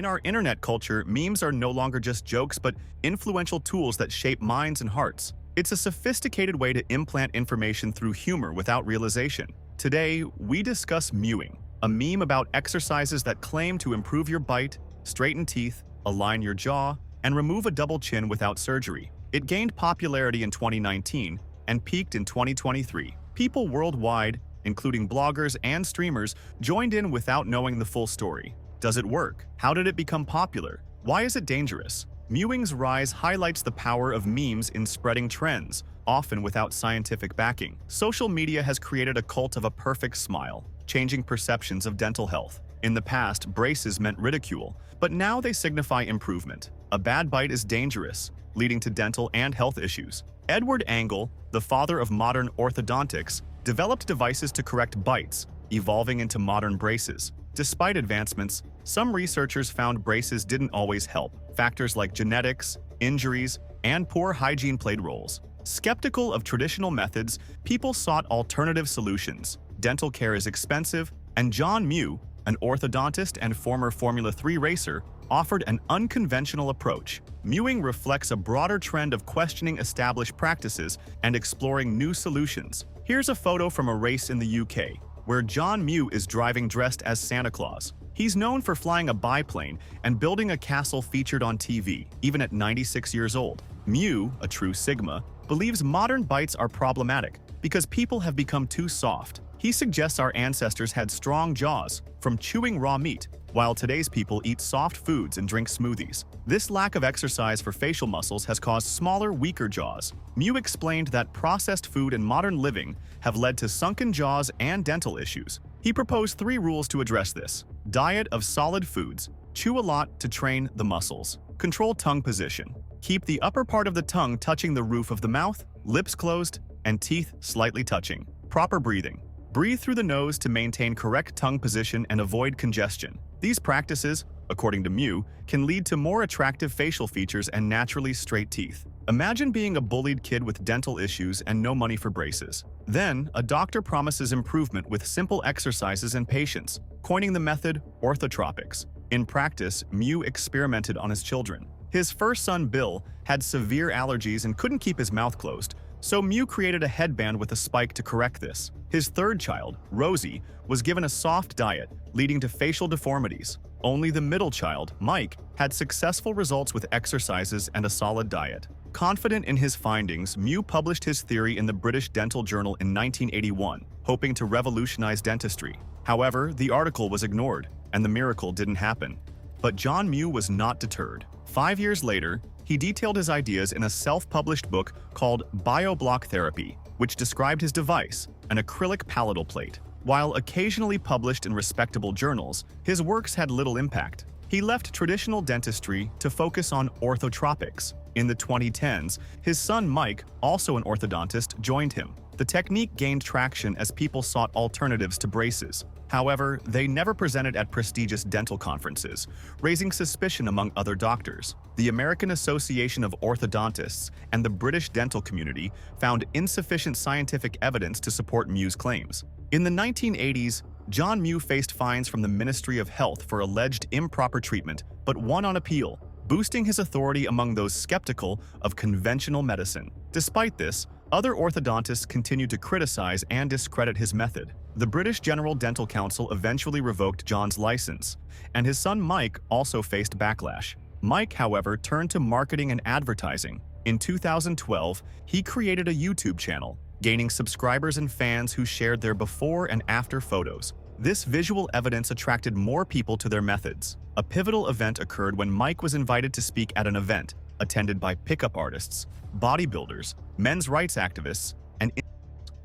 our internet culture, memes are no longer just jokes but influential tools that shape minds and hearts. It's a sophisticated way to implant information through humor without realization. Today, we discuss mewing, a meme about exercises that claim to improve your bite, straighten teeth, align your jaw, and remove a double chin without surgery. It gained popularity in 2019 and peaked in 2023. People worldwide, including bloggers and streamers, joined in without knowing the full story. Does it work? How did it become popular? Why is it dangerous? Mewing's rise highlights the power of memes in spreading trends, often without scientific backing. Social media has created a cult of a perfect smile, changing perceptions of dental health. In the past, braces meant ridicule, but now they signify improvement. A bad bite is dangerous, leading to dental and health issues. Edward Angle, the father of modern orthodontics, developed devices to correct bites, evolving into modern braces. Despite advancements, some researchers found braces didn't always help. Factors like genetics, injuries, and poor hygiene played roles. Skeptical of traditional methods, people sought alternative solutions. Dental care is expensive, and John Mew, an orthodontist and former Formula 3 racer, offered an unconventional approach. Mewing reflects a broader trend of questioning established practices and exploring new solutions. Here's a photo from a race in the UK, where John Mew is driving dressed as Santa Claus. He's known for flying a biplane and building a castle featured on TV, even at 96 years old. Mew, a true Sigma, believes modern bites are problematic because people have become too soft. He suggests our ancestors had strong jaws from chewing raw meat, while today's people eat soft foods and drink smoothies. This lack of exercise for facial muscles has caused smaller, weaker jaws. Mew explained that processed food and modern living have led to sunken jaws and dental issues. He proposed 3 rules to address this. Diet of solid foods. Chew a lot to train the muscles. Control tongue position. Keep the upper part of the tongue touching the roof of the mouth, lips closed, and teeth slightly touching. Proper breathing. Breathe through the nose to maintain correct tongue position and avoid congestion. These practices, according to Mew, can lead to more attractive facial features and naturally straight teeth. Imagine being a bullied kid with dental issues and no money for braces. Then, a doctor promises improvement with simple exercises and patience, coining the method orthotropics. In practice, Mew experimented on his children. His first son, Bill, had severe allergies and couldn't keep his mouth closed, so Mew created a headband with a spike to correct this. His third child, Rosie, was given a soft diet, leading to facial deformities. Only the middle child, Mike, had successful results with exercises and a solid diet. Confident in his findings, Mew published his theory in the British Dental Journal in 1981, hoping to revolutionize dentistry. However, the article was ignored, and the miracle didn't happen. But John Mew was not deterred. 5 years later, he detailed his ideas in a self-published book called BioBlock Therapy, which described his device, an acrylic palatal plate. While occasionally published in respectable journals, his works had little impact. He left traditional dentistry to focus on orthotropics. In the 2010s, his son Mike, also an orthodontist, joined him. The technique gained traction as people sought alternatives to braces. However, they never presented at prestigious dental conferences, raising suspicion among other doctors. The American Association of Orthodontists and the British dental community found insufficient scientific evidence to support Mew's claims. In the 1980s, John Mew faced fines from the Ministry of Health for alleged improper treatment, but won on appeal, boosting his authority among those skeptical of conventional medicine. Despite this, other orthodontists continued to criticize and discredit his method. The British General Dental Council eventually revoked John's license, and his son Mike also faced backlash. Mike, however, turned to marketing and advertising. In 2012, he created a YouTube channel, gaining subscribers and fans who shared their before and after photos. This visual evidence attracted more people to their methods. A pivotal event occurred when Mike was invited to speak at an event, attended by pickup artists, bodybuilders, men's rights activists, and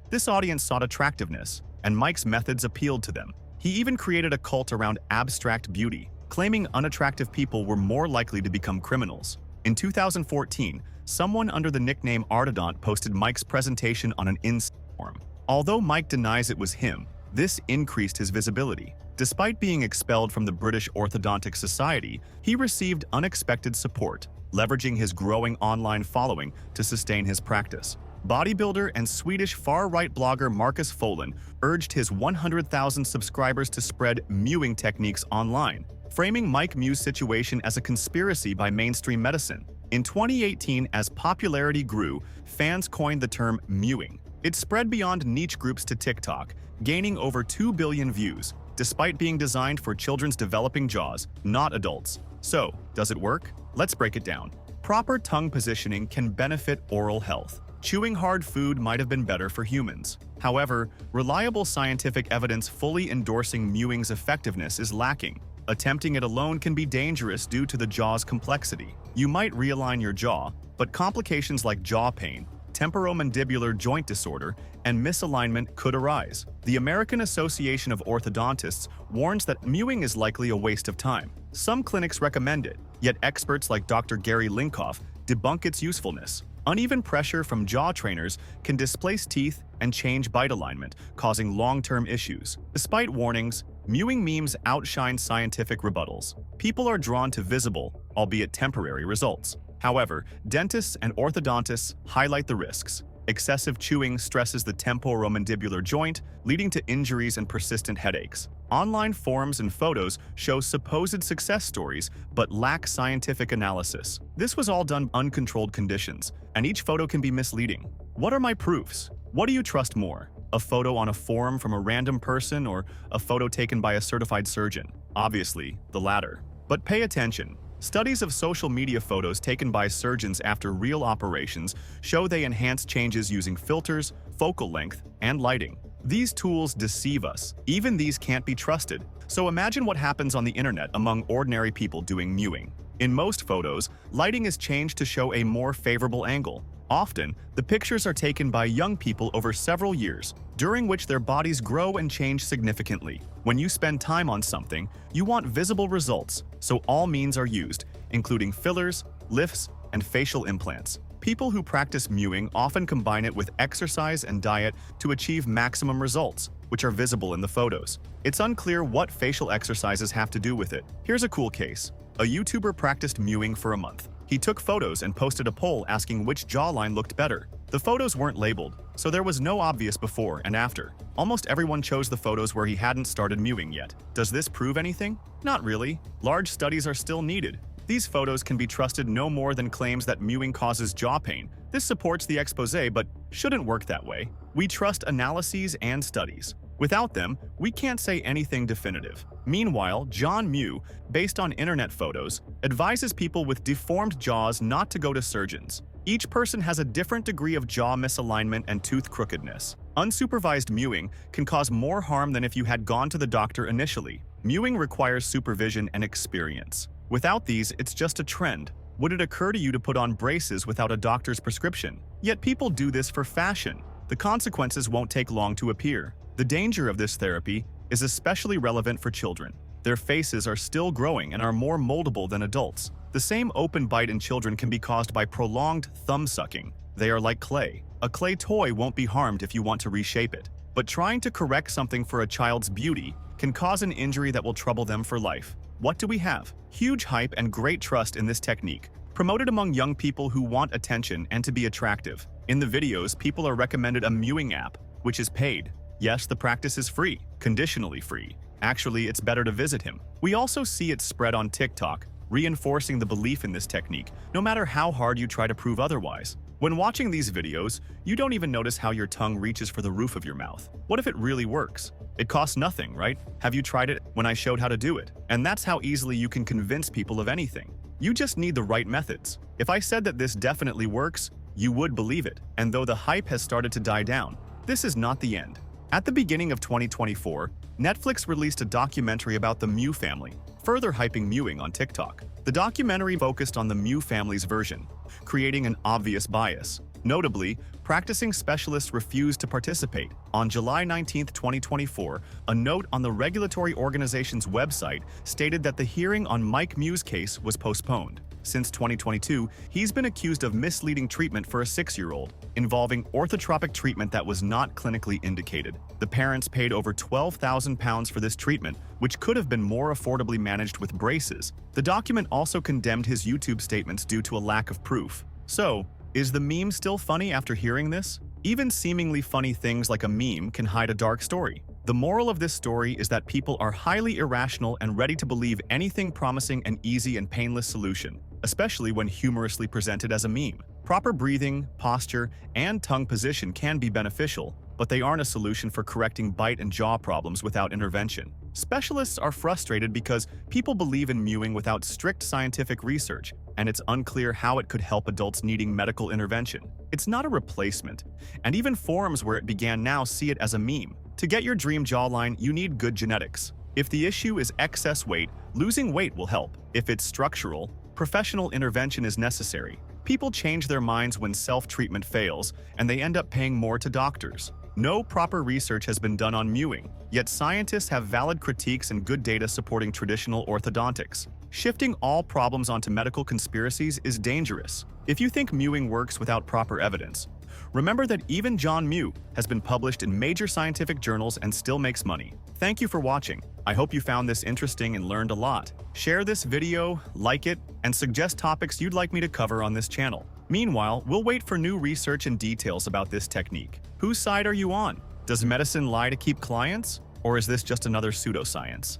this audience sought attractiveness, and Mike's methods appealed to them. He even created a cult around abstract beauty, claiming unattractive people were more likely to become criminals. In 2014, someone under the nickname Artodont posted Mike's presentation on an Instagram forum. Although Mike denies it was him, this increased his visibility. Despite being expelled from the British Orthodontic Society, he received unexpected support, leveraging his growing online following to sustain his practice. Bodybuilder and Swedish far-right blogger Marcus Folin urged his 100,000 subscribers to spread mewing techniques online. framing Mike Mew's situation as a conspiracy by mainstream medicine. In 2018, as popularity grew, fans coined the term mewing. It spread beyond niche groups to TikTok, gaining over 2 billion views, despite being designed for children's developing jaws, not adults. So, does it work? Let's break it down. Proper tongue positioning can benefit oral health. Chewing hard food might have been better for humans. However, reliable scientific evidence fully endorsing mewing's effectiveness is lacking. Attempting it alone can be dangerous due to the jaw's complexity. You might realign your jaw, but complications like jaw pain, temporomandibular joint disorder, and misalignment could arise. The American Association of Orthodontists warns that mewing is likely a waste of time. Some clinics recommend it, yet experts like Dr. Gary Linkoff debunk its usefulness. Uneven pressure from jaw trainers can displace teeth and change bite alignment, causing long-term issues. Despite warnings, mewing memes outshine scientific rebuttals. People are drawn to visible, albeit temporary, results. However, dentists and orthodontists highlight the risks. Excessive chewing stresses the temporomandibular joint, leading to injuries and persistent headaches. Online forums and photos show supposed success stories but lack scientific analysis. This was all done under uncontrolled conditions, and each photo can be misleading. What are my proofs? What do you trust more? A photo on a forum from a random person or a photo taken by a certified surgeon? Obviously, the latter. But pay attention. Studies of social media photos taken by surgeons after real operations show they enhance changes using filters, focal length, and lighting. These tools deceive us. Even these can't be trusted. So imagine what happens on the internet among ordinary people doing mewing. In most photos, lighting is changed to show a more favorable angle. Often, the pictures are taken by young people over several years, during which their bodies grow and change significantly. When you spend time on something, you want visible results, so all means are used, including fillers, lifts, and facial implants. People who practice mewing often combine it with exercise and diet to achieve maximum results, which are visible in the photos. It's unclear what facial exercises have to do with it. Here's a cool case. A YouTuber practiced mewing for a month. He took photos and posted a poll asking which jawline looked better. The photos weren't labeled, so there was no obvious before and after. Almost everyone chose the photos where he hadn't started mewing yet. Does this prove anything? Not really. Large studies are still needed. These photos can be trusted no more than claims that mewing causes jaw pain. This supports the expose, but shouldn't work that way. We trust analyses and studies. Without them, we can't say anything definitive. Meanwhile, John Mew, based on internet photos, advises people with deformed jaws not to go to surgeons. Each person has a different degree of jaw misalignment and tooth crookedness. Unsupervised mewing can cause more harm than if you had gone to the doctor initially. Mewing requires supervision and experience. Without these, it's just a trend. Would it occur to you to put on braces without a doctor's prescription? Yet people do this for fashion. The consequences won't take long to appear. The danger of this therapy is especially relevant for children. Their faces are still growing and are more moldable than adults. The same open bite in children can be caused by prolonged thumb sucking. They are like clay. A clay toy won't be harmed if you want to reshape it. But trying to correct something for a child's beauty can cause an injury that will trouble them for life. What do we have? Huge hype and great trust in this technique, promoted among young people who want attention and to be attractive. In the videos, people are recommended a mewing app, which is paid. Yes, the practice is free, conditionally free. Actually, it's better to visit him. We also see it spread on TikTok, reinforcing the belief in this technique, no matter how hard you try to prove otherwise. When watching these videos, you don't even notice how your tongue reaches for the roof of your mouth. What if it really works? It costs nothing, right? Have you tried it when I showed how to do it? And that's how easily you can convince people of anything. You just need the right methods. If I said that this definitely works, you would believe it. And though the hype has started to die down, this is not the end. At the beginning of 2024, Netflix released a documentary about the Mew family, further hyping mewing on TikTok. The documentary focused on the Mew family's version, creating an obvious bias. Notably, practicing specialists refused to participate. On July 19, 2024, a note on the regulatory organization's website stated that the hearing on Mike Mew's case was postponed. Since 2022, he's been accused of misleading treatment for a 6-year-old, involving orthotropic treatment that was not clinically indicated. The parents paid over £12,000 for this treatment, which could have been more affordably managed with braces. The document also condemned his YouTube statements due to a lack of proof. So, is the meme still funny after hearing this? Even seemingly funny things like a meme can hide a dark story. The moral of this story is that people are highly irrational and ready to believe anything promising an easy and painless solution, especially when humorously presented as a meme. Proper breathing, posture, and tongue position can be beneficial, but they aren't a solution for correcting bite and jaw problems without intervention. Specialists are frustrated because people believe in mewing without strict scientific research, and it's unclear how it could help adults needing medical intervention. It's not a replacement, and even forums where it began now see it as a meme. To get your dream jawline, you need good genetics. If the issue is excess weight, losing weight will help. If it's structural, professional intervention is necessary. People change their minds when self-treatment fails, and they end up paying more to doctors. No proper research has been done on mewing, yet scientists have valid critiques and good data supporting traditional orthodontics. Shifting all problems onto medical conspiracies is dangerous. If you think mewing works without proper evidence, remember that even John Mew has been published in major scientific journals and still makes money. Thank you for watching. I hope you found this interesting and learned a lot. Share this video, like it, and suggest topics you'd like me to cover on this channel. Meanwhile, we'll wait for new research and details about this technique. Whose side are you on? Does medicine lie to keep clients? Or is this just another pseudoscience?